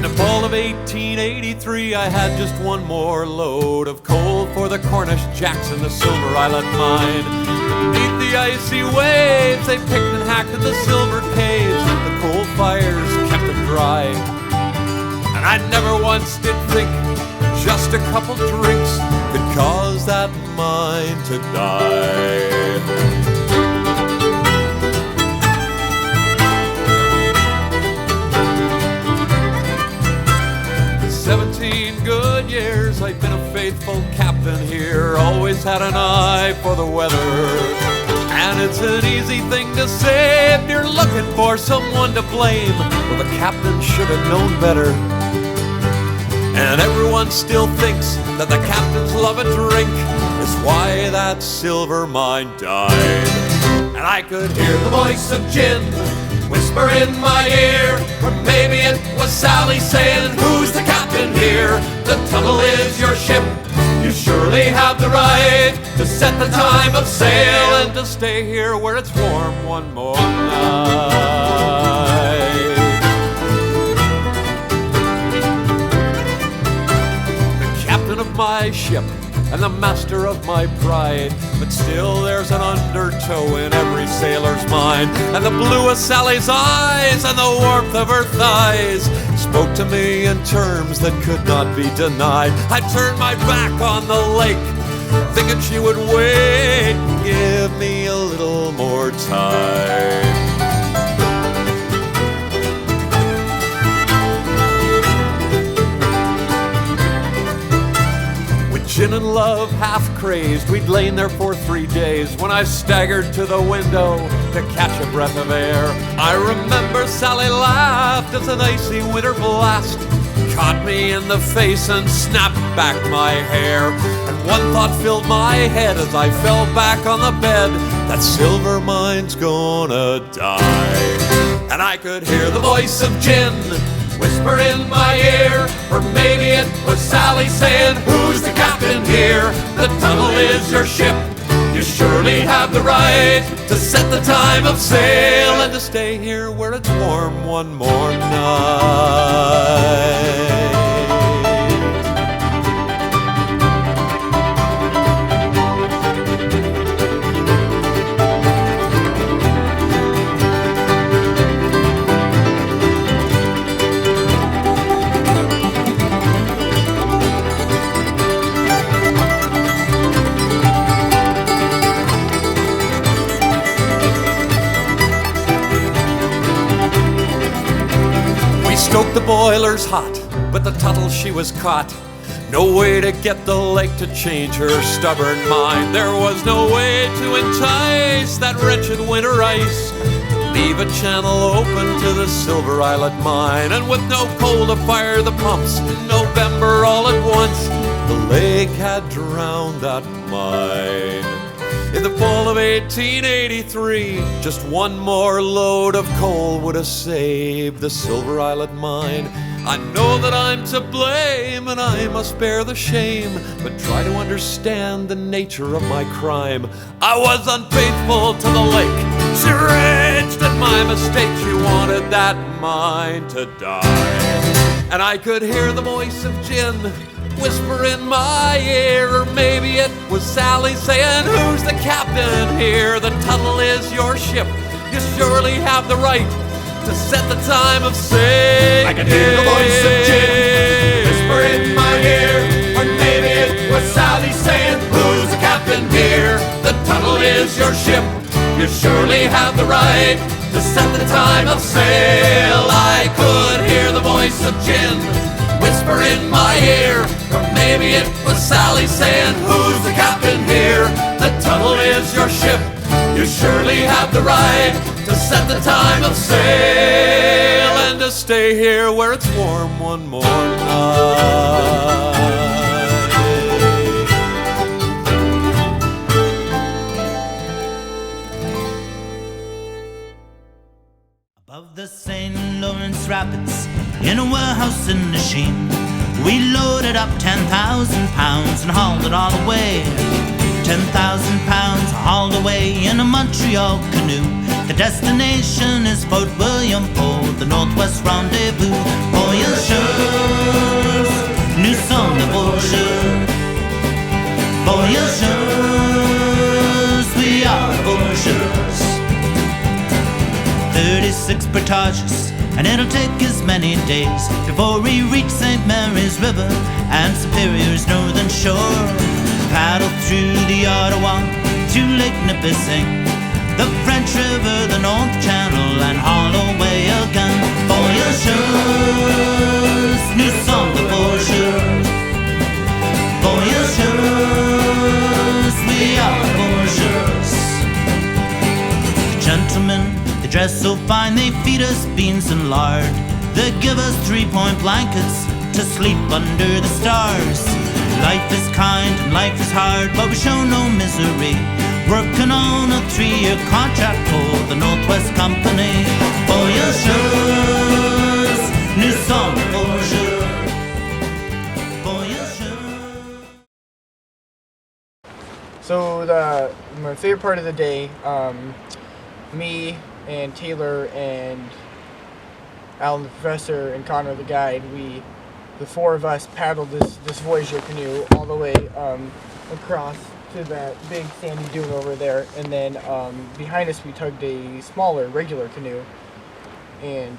In the fall of 1883, I had just one more load of coal for the Cornish Jacks in the Silver Island mine. Beneath the icy waves, they picked and hacked at the silver caves. The coal fires kept them dry. And I never once did think just a couple drinks could cause that mine to die. 17 good years I've been a faithful captain here, always had an eye for the weather. And it's an easy thing to say if you're looking for someone to blame. Well, the captain should have known better. And everyone still thinks that the captain's love a drink is why that silver mine died. And I could hear the voice of gin whisper in my ear, or maybe it was Sally saying, "Who's the captain here? The tunnel is your ship. You surely have the right to set the time of sail and to stay here where it's warm one more night." The captain of my ship and the master of my pride, but still there's an undertow in every sailor's mind. And the blue of Sally's eyes and the warmth of her thighs spoke to me in terms that could not be denied. I turned my back on the lake, thinking she would wait and give me a little more time. Gin and love half crazed, we'd lain there for 3 days when I staggered to the window to catch a breath of air. I remember Sally laughed as an icy winter blast caught me in the face and snapped back my hair. And one thought filled my head as I fell back on the bed, that silver mine's gonna die. And I could hear the voice of gin whisper in my ear, or maybe it was Sally saying, "Who's the captain here? The tunnel is your ship. You surely have the right to set the time of sail and to stay here where it's warm one more night." Stoked the boilers hot, but the tuttle she was caught. No way to get the lake to change her stubborn mind. There was no way to entice that wretched winter ice, leave a channel open to the Silver Island mine. And with no coal to fire the pumps in November all at once, the lake had drowned that mine. In the fall of 1883, just one more load of coal would have saved the Silver Island mine. I know that I'm to blame and I must bear the shame, but try to understand the nature of my crime. I was unfaithful to the lake. She raged at my mistake. She wanted that mine to die. And I could hear the voice of gin whisper in my ear, or maybe it was Sally saying, "Who's the captain here? The tunnel is your ship. You surely have the right to set the time of sail." I can hear the voice of gin whisper in my ear, or maybe it was Sally saying, "Who's the captain here? The tunnel is your ship. You surely have the right to set the time of sail." I could hear the voice of gin whisper in my ear, or maybe it was Sally saying, "Who's the captain here? The tunnel is your ship. You surely have the right to set the time of sail and to stay here where it's warm one more night." Above the St. Lawrence Rapids, in a warehouse in Nashim, we loaded up 10,000 pounds and hauled it all away. 10,000 pounds hauled away in a Montreal canoe. The destination is Fort William, the Northwest Rendezvous. Voyagers, portages, and it'll take as many days before we reach St. Mary's River and Superior's northern shore. Paddle through the Ottawa, through Lake Nipissing, the French River, the North Channel, and Holloway again. Voyagers, nous sommes the Voyagers. Voyagers, we are Voyagers. The gentlemen, they dress so fine, they feed us beans and lard. They give us 3-point blankets to sleep under the stars. Life is kind and life is hard, but we show no misery, working on a 3-year contract for the Northwest Company. Voyagers, nous sommes voyageurs. Voyageurs. So my favorite part of the day, me and Taylor and Alan the professor and Connor the guide, the 4 of us paddled this Voyager canoe all the way across to that big sandy dune over there, and then behind us we tugged a smaller regular canoe, and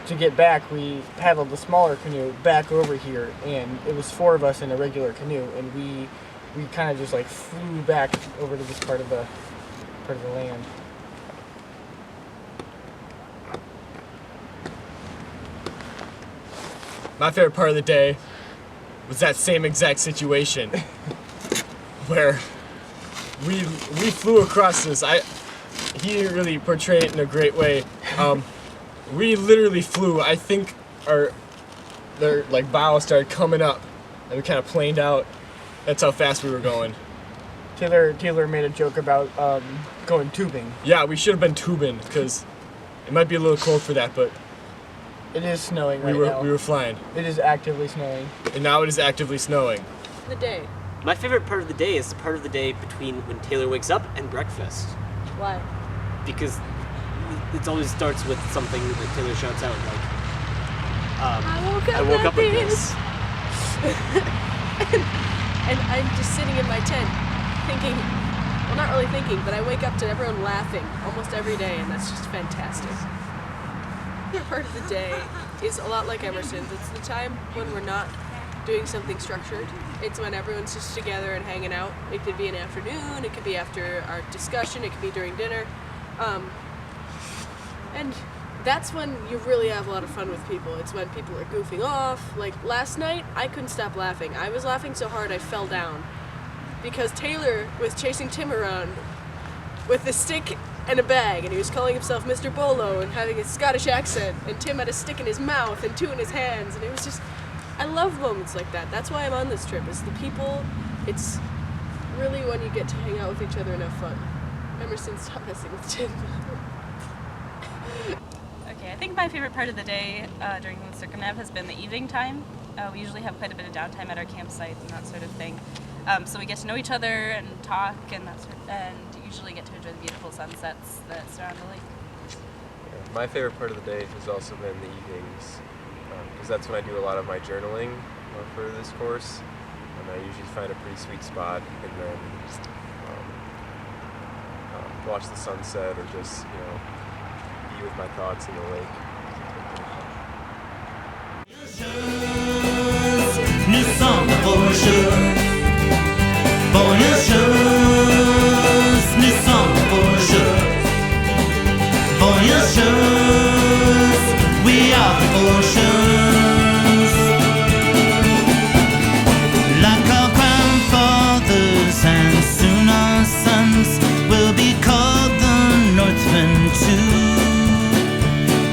to get back we paddled the smaller canoe back over here, and it was 4 of us in a regular canoe, and we kind of just like flew back over to this part of the land. My favorite part of the day was that same exact situation where we flew across this. He didn't really portray it in a great way. We literally flew. I think their like bow started coming up, and we kind of planed out. That's how fast we were going. Taylor made a joke about going tubing. Yeah, we should have been tubing because it might be a little cold for that, but it is snowing right now. We were flying. It is actively snowing. And now it is actively snowing. The day. My favorite part of the day is the part of the day between when Taylor wakes up and breakfast. Why? Because it always starts with something that Taylor shouts out, like, I woke up like this. and I'm just sitting in my tent thinking, well, not really thinking, but I wake up to everyone laughing almost every day, and that's just fantastic. The part of the day is a lot like Emerson's. It's the time when we're not doing something structured. It's when everyone's just together and hanging out. It could be an afternoon, it could be after our discussion, it could be during dinner. And that's when you really have a lot of fun with people. It's when people are goofing off. Like last night, I couldn't stop laughing. I was laughing so hard I fell down because Taylor was chasing Tim around with a stick and a bag, and he was calling himself Mr. Bolo and having a Scottish accent, and Tim had a stick in his mouth and 2 in his hands, and it was just, I love moments like that. That's why I'm on this trip, is the people. It's really when you get to hang out with each other and have fun. Emerson, stop messing with Tim. Okay, I think my favorite part of the day during the Circumnav has been the evening time. We usually have quite a bit of downtime at our campsite and that sort of thing. So we get to know each other and talk and and usually get to enjoy the beautiful sunsets that surround the lake. Yeah, my favorite part of the day has also been the evenings, because that's when I do a lot of my journaling for this course, and I usually find a pretty sweet spot and then watch the sunset or just, be with my thoughts in the lake. Nous sommes voyageurs. Voyagers, nous sommes voyageurs. Voyagers, we are voyagers. Like our grandfathers and soon our sons will be called the Northmen too.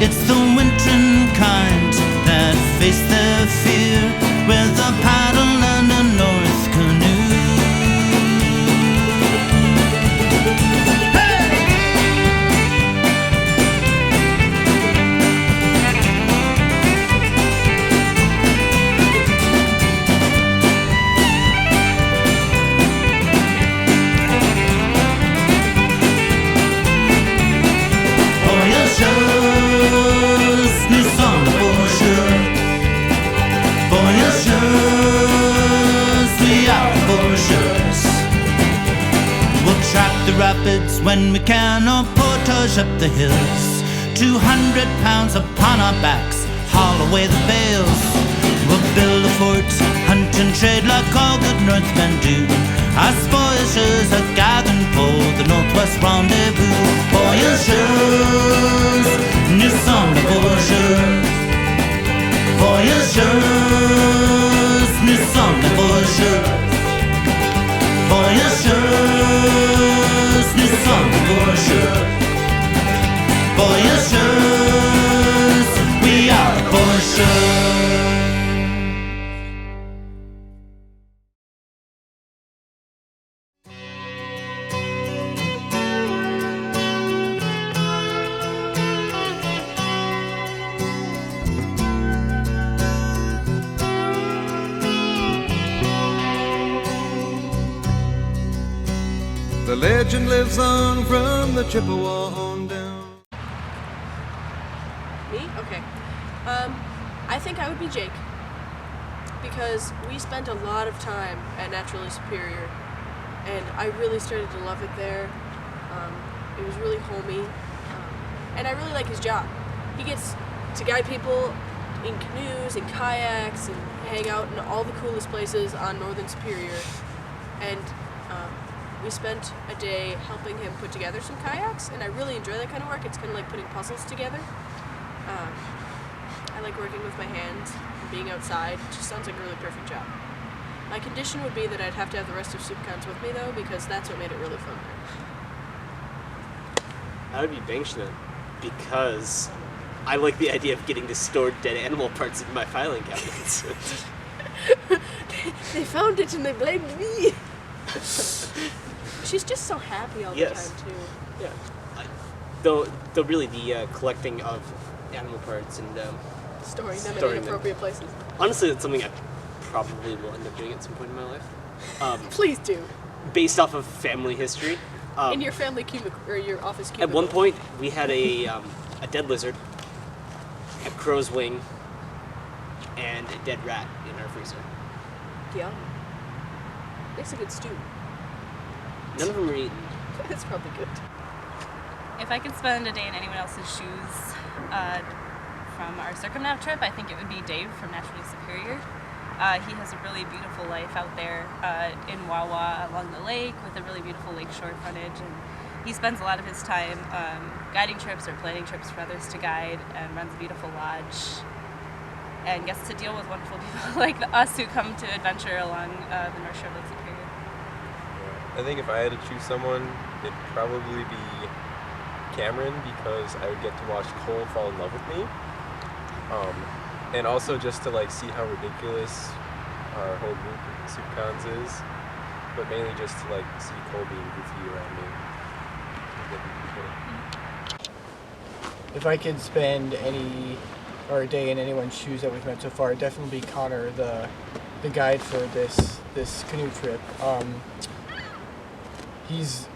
It's the wintering kind that face their fear with a paddle and a north canoe. Voyagers, nous sommes voyageurs. Voyagers, rapids when we cannot portage up the hills. 200 pounds upon our backs, haul away the bales. We'll build a fort, hunt and trade like all good Northmen do. As voyagers are gathering for the Northwest Rendezvous. Voyagers, nous sommes les voyageurs. Voyagers, nous sommes les voyageurs. Voyagers, nous sommes les voyageurs. Voyagers, we are the voyagers. The legend lives on from the Chippewa on down. Me? Okay. I think I would be Jake. Because we spent a lot of time at Naturally Superior. And I really started to love it there. It was really homey. And I really like his job. He gets to guide people in canoes and kayaks and hang out in all the coolest places on Northern Superior. And we spent a day helping him put together some kayaks, and I really enjoy that kind of work. It's kind of like putting puzzles together. I like working with my hands and being outside. It just sounds like a really perfect job. My condition would be that I'd have to have the rest of SoupCons with me, though, because that's what made it really fun. I would be Bankshna because I like the idea of getting to store dead animal parts in my filing cabinets. They found it and they blamed me. She's just so happy all the Yes. time, too. Yeah. Though really the collecting of animal parts and Storing them in Storing them. inappropriate places. honestly, that's something I probably will end up doing at some point in my life. Please do. Based off of family history. In your family cubicle, or your office cubicle. At one point, we had a dead lizard, a crow's wing, and a dead rat in our freezer. Yeah. Makes a good stew. None of them were eaten. That's probably good. If I could spend a day in anyone else's shoes from our Circumnav trip, I think it would be Dave from Naturally Superior. He has a really beautiful life out there in Wawa along the lake with a really beautiful lakeshore frontage, and he spends a lot of his time guiding trips or planning trips for others to guide, and runs a beautiful lodge and gets to deal with wonderful people like us who come to adventure along the North Shore of Lake Superior. I think if I had to choose someone, it'd probably be Cameron, because I would get to watch Cole fall in love with me. And also just to like see how ridiculous our whole group of SoupCons is, but mainly just to like see Cole being goofy around me. If I could spend a day in anyone's shoes that we've met so far, it'd definitely be Connor, the guide for this canoe trip. He's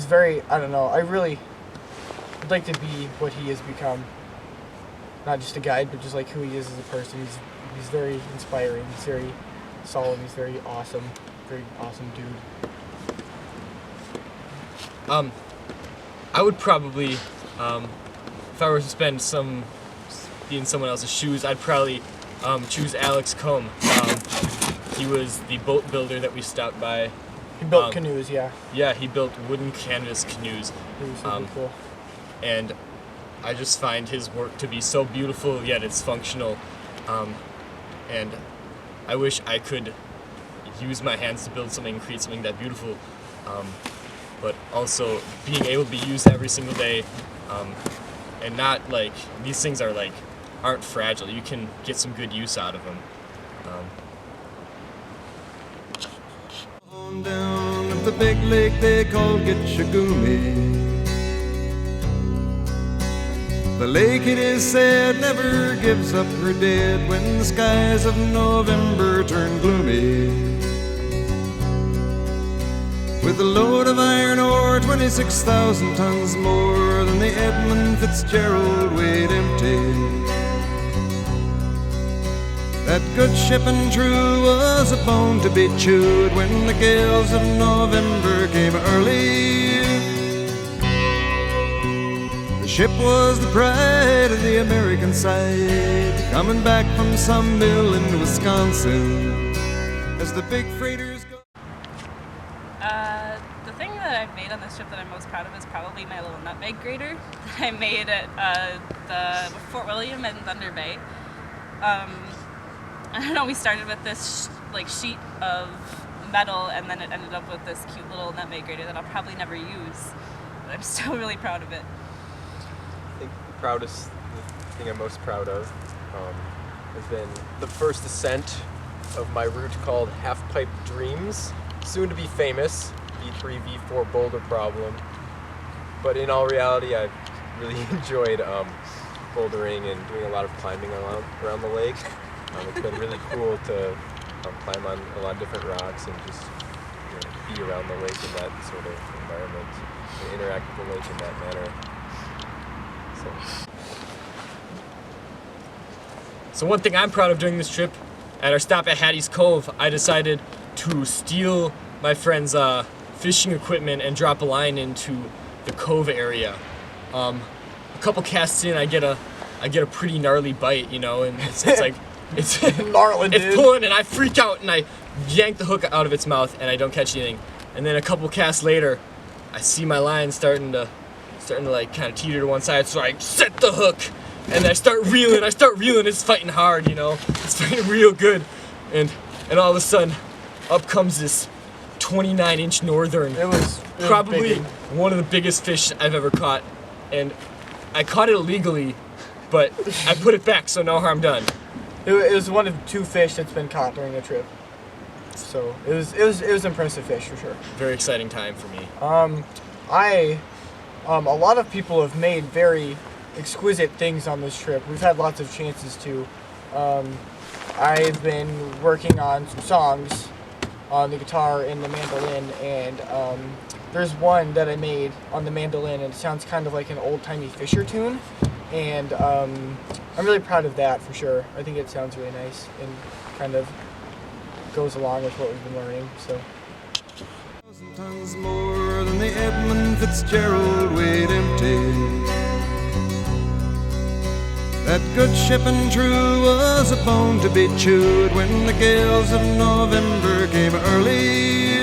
very, I don't know, I'd like to be what he has become. Not just a guide, but just like who he is as a person. He's very inspiring, he's very solid, he's very awesome dude. I would probably, if I were to be in someone else's shoes, I'd probably choose Alex Combe. He was the boat builder that we stopped by. He built canoes, yeah. Yeah, he built wooden canvas canoes. It was really cool. And I just find his work to be so beautiful, yet it's functional. And I wish I could use my hands to build something and create something that beautiful. But also being able to be used every single day, and not like, these things aren't fragile. You can get some good use out of them. On down at the big lake they call Gitchagumi. The lake, it is said, never gives up her dead when the skies of November turn gloomy. With a load of iron ore, 26,000 tons more than the Edmund Fitzgerald weighed empty. That good ship and true was a bone to be chewed when the gales of November came early. The ship was the pride of the American side, coming back from some mill in Wisconsin as the big freighters go. The thing that I've made on this trip that I'm most proud of is probably my little nutmeg grater that I made at the Fort William and Thunder Bay. I don't know, we started with this sheet of metal, and then it ended up with this cute little nutmeg grater that I'll probably never use, but I'm still really proud of it. I think the thing I'm most proud of has been the first ascent of my route called Half Pipe Dreams, soon to be famous, V3, V4 boulder problem. But in all reality, I've really enjoyed bouldering and doing a lot of climbing around the lake. It's been really cool to climb on a lot of different rocks and just be around the lake in that sort of environment and interact with the lake in that manner. So one thing I'm proud of during this trip, at our stop at Hattie's Cove, I decided to steal my friend's fishing equipment and drop a line into the cove area. A couple casts in, I get a pretty gnarly bite, and it's like it's Gnarly, it's dude. pulling, and I freak out and I yank the hook out of its mouth and I don't catch anything. And then a couple casts later, I see my line starting to like kind of teeter to one side, so I set the hook and I start reeling. It's fighting hard, it's fighting real good, and all of a sudden, up comes this 29-inch northern. It was probably big. one of the biggest fish I've ever caught, and I caught it illegally, but I put it back, so no harm done. It was one of 2 fish that's been caught during the trip. So it was impressive fish for sure. Very exciting time for me. A lot of people have made very exquisite things on this trip. We've had lots of chances to. I've been working on some songs on the guitar and the mandolin, and there's one that I made on the mandolin, and it sounds kind of like an old-timey Fisher tune, and I'm really proud of that for sure. I think it sounds really nice and kind of goes along with what we've been learning. So. 1,000 tons more than the Edmund Fitzgerald weighed empty. That good ship and true was a bone to be chewed when the gales of November came early.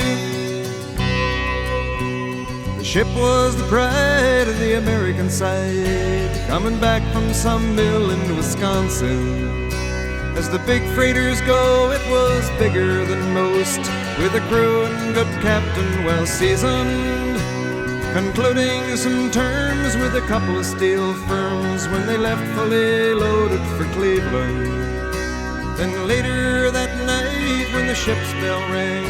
The ship was the pride of the American side, coming back from some mill in Wisconsin. As the big freighters go, it was bigger than most, with a crew and good captain well seasoned, concluding some terms with a couple of steel firms when they left fully loaded for Cleveland. Then later that night when the ship's bell rang,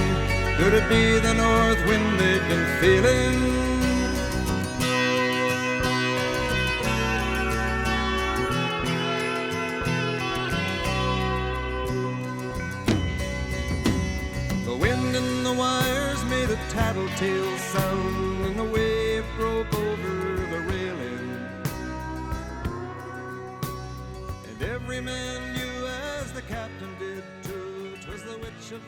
could it be the north wind they'd been feeling? The wind in the wires made a tattletale sound, and the wave broke over the railing. And every man knew, as the captain did too, 'twas the witch of